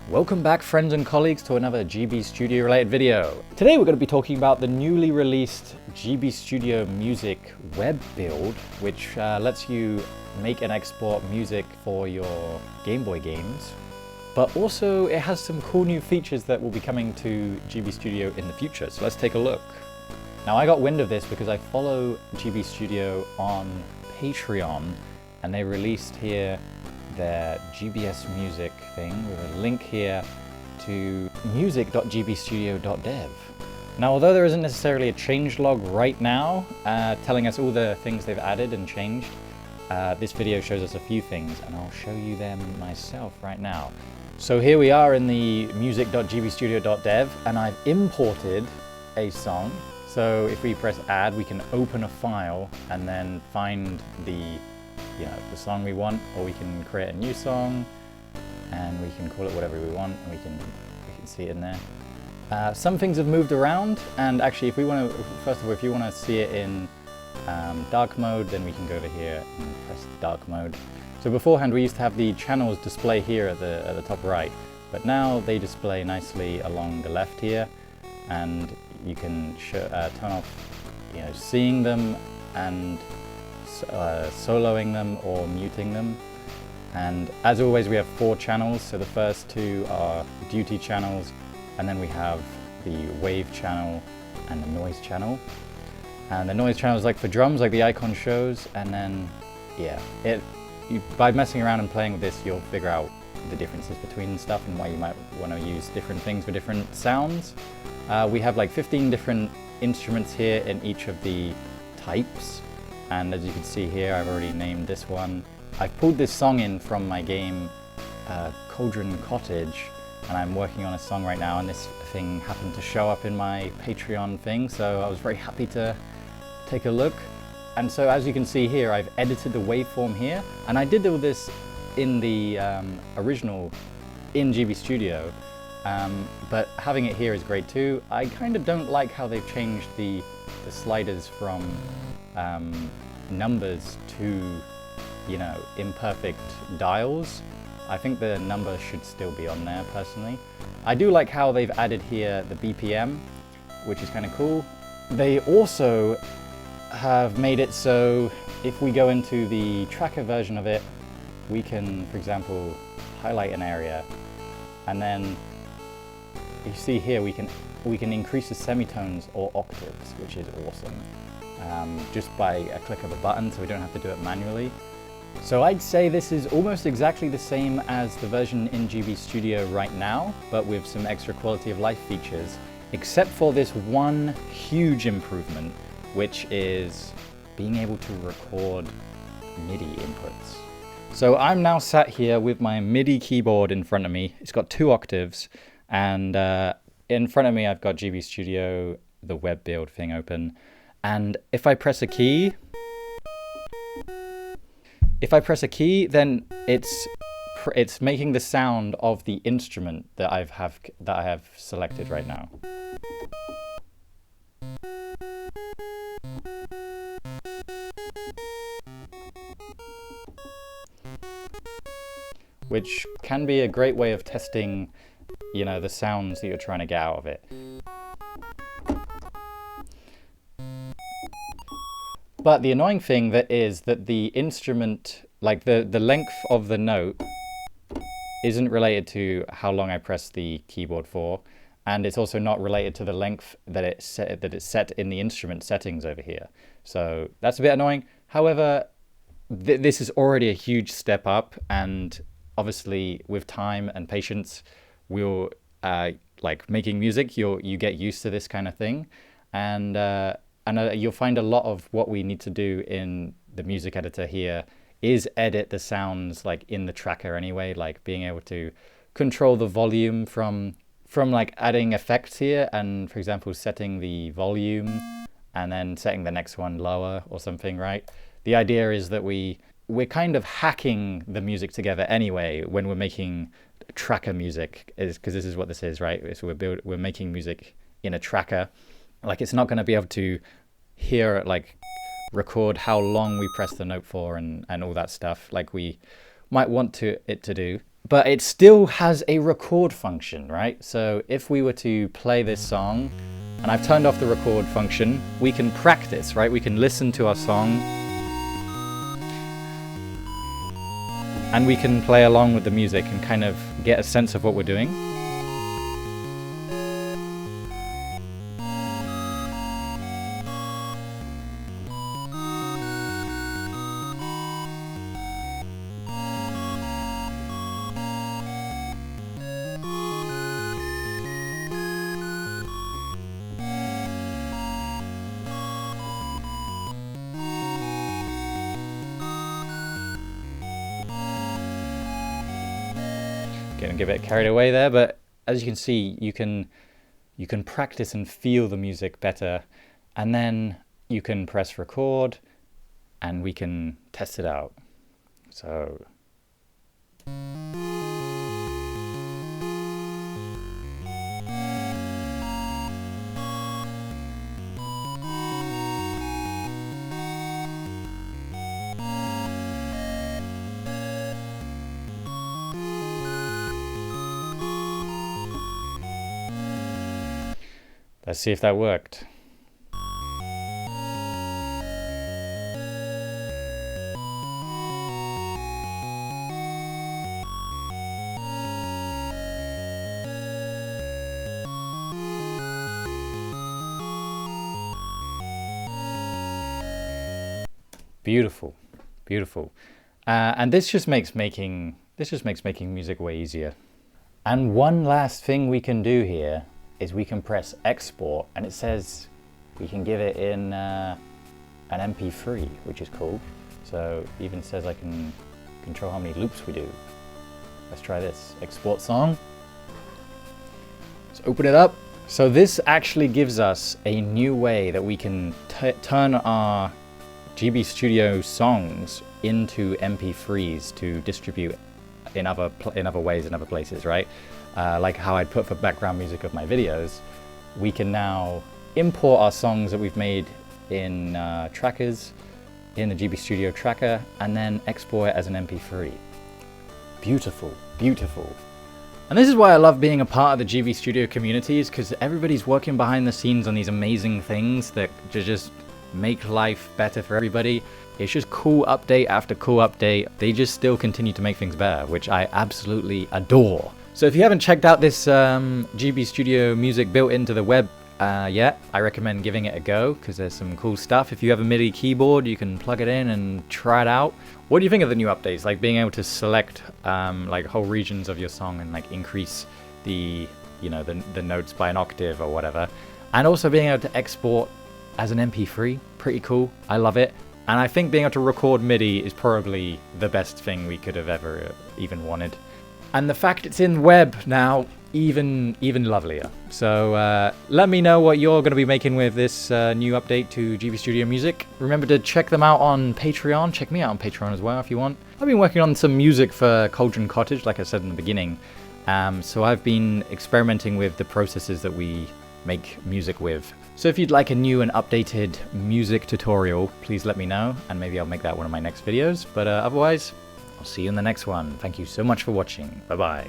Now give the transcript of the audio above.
Welcome back, friends and colleagues, to another GB Studio related video. Today we're going to be talking about the newly released GB Studio Music web build, which lets you make and export music for your Game Boy games. But also it has some cool new features that will be coming to GB Studio in the future, so let's take a look. Now I got wind of this because I follow GB Studio on Patreon, and they released here their GBS Music thing with a link here to music.GBStudio.dev. Now, although there isn't necessarily a changelog right now telling us all the things they've added and changed, this video shows us a few things, and I'll show you them myself right now. So here we are in the music.GBStudio.dev, and I've imported a song. So if we press add, we can open a file and then find the song we want, or we can create a new song and we can call it whatever we want, and we can see it in there. Some things have moved around, and actually if we want to, first of all, if you want to see it in dark mode, then we can go over here and press dark mode. So beforehand we used to have the channels display here at the top right, but now they display nicely along the left here, and you can turn off seeing them and soloing them or muting them. And as always, we have 4 channels. So the first 2 are duty channels, and then we have the wave channel and the noise channel. And the noise channel is like for drums, like the icon shows. And then by messing around and playing with this, you'll figure out the differences between stuff and why you might want to use different things for different sounds. We have like 15 different instruments here in each of the types. And as you can see here, I've already named this one. I've pulled this song in from my game Cauldron Cottage, and I'm working on a song right now, and this thing happened to show up in my Patreon thing, so I was very happy to take a look. And so as you can see here, I've edited the waveform here, and I did all this in the original in GB Studio, but having it here is great too. I kind of don't like how they've changed the sliders from numbers to imperfect dials. I think the number should still be on there personally. I do like how they've added here the BPM, which is kind of cool. They also have made it so if we go into the tracker version of it, we can, for example, highlight an area, and then you see here we can increase the semitones or octaves, which is awesome. Just by a click of a button, so we don't have to do it manually. So I'd say this is almost exactly the same as the version in GB Studio right now, but with some extra quality of life features, except for this one huge improvement, which is being able to record MIDI inputs. So I'm now sat here with my MIDI keyboard in front of me. It's got 2 octaves, and in front of me I've got GB Studio, the web build thing open. And if I press a key, then it's making the sound of the instrument that I have selected right now. Which can be a great way of testing, the sounds that you're trying to get out of it. But the annoying thing is that the instrument, like the length of the note, isn't related to how long I press the keyboard for, and it's also not related to the length that it's set in the instrument settings over here. So that's a bit annoying. However, this is already a huge step up, and obviously with time and patience, we'll like making music, you get used to this kind of thing, and you'll find a lot of what we need to do in the music editor here is edit the sounds like in the tracker anyway, like being able to control the volume from like adding effects here, and for example setting the volume and then setting the next one lower or something, right? The idea is that we're kind of hacking the music together anyway when we're making tracker music, because this is what this is, right? So we're making music in a tracker. Like, it's not going to be able to hear, like, record how long we press the note for and all that stuff like we might want it to do. but it still has a record function, right? So if we were to play this song, and I've turned off the record function, we can practice, right? We can listen to our song, and we can play along with the music and kind of get a sense of what we're doing. Gonna get a bit carried away there, but as you can see, you can practice and feel the music better, and then you can press record and we can test it out. So let's see if that worked. Beautiful, beautiful. And this just makes making music way easier. And one last thing we can do here is we can press export, and it says we can give it in an MP3, which is cool. So it even says I can control how many loops we do. Let's try this. Export song. Let's open it up. So this actually gives us a new way that we can turn our GB Studio songs into MP3s to distribute in other ways, in other places, right? Like how I'd put for background music of my videos, we can now import our songs that we've made in trackers, in the GB Studio tracker, and then export it as an MP3. Beautiful, beautiful. And this is why I love being a part of the GB Studio communities, because everybody's working behind the scenes on these amazing things that just make life better for everybody. It's just cool update after cool update. They just still continue to make things better, which I absolutely adore. So if you haven't checked out this GB Studio music built into the web yet, I recommend giving it a go, because there's some cool stuff. If you have a MIDI keyboard, you can plug it in and try it out. What do you think of the new updates? Like being able to select like whole regions of your song and like increase the, you know, the notes by an octave or whatever. And also being able to export as an MP3, pretty cool. I love it. And I think being able to record MIDI is probably the best thing we could have ever even wanted. And the fact it's in web now, even lovelier. So let me know what you're going to be making with this new update to GB Studio Music. Remember to check them out on Patreon. Check me out on Patreon as well if you want. I've been working on some music for Cauldron Cottage, like I said in the beginning. So I've been experimenting with the processes that we make music with. So if you'd like a new and updated music tutorial, please let me know, and maybe I'll make that one of my next videos. But otherwise, I'll see you in the next one. Thank you so much for watching. Bye-bye.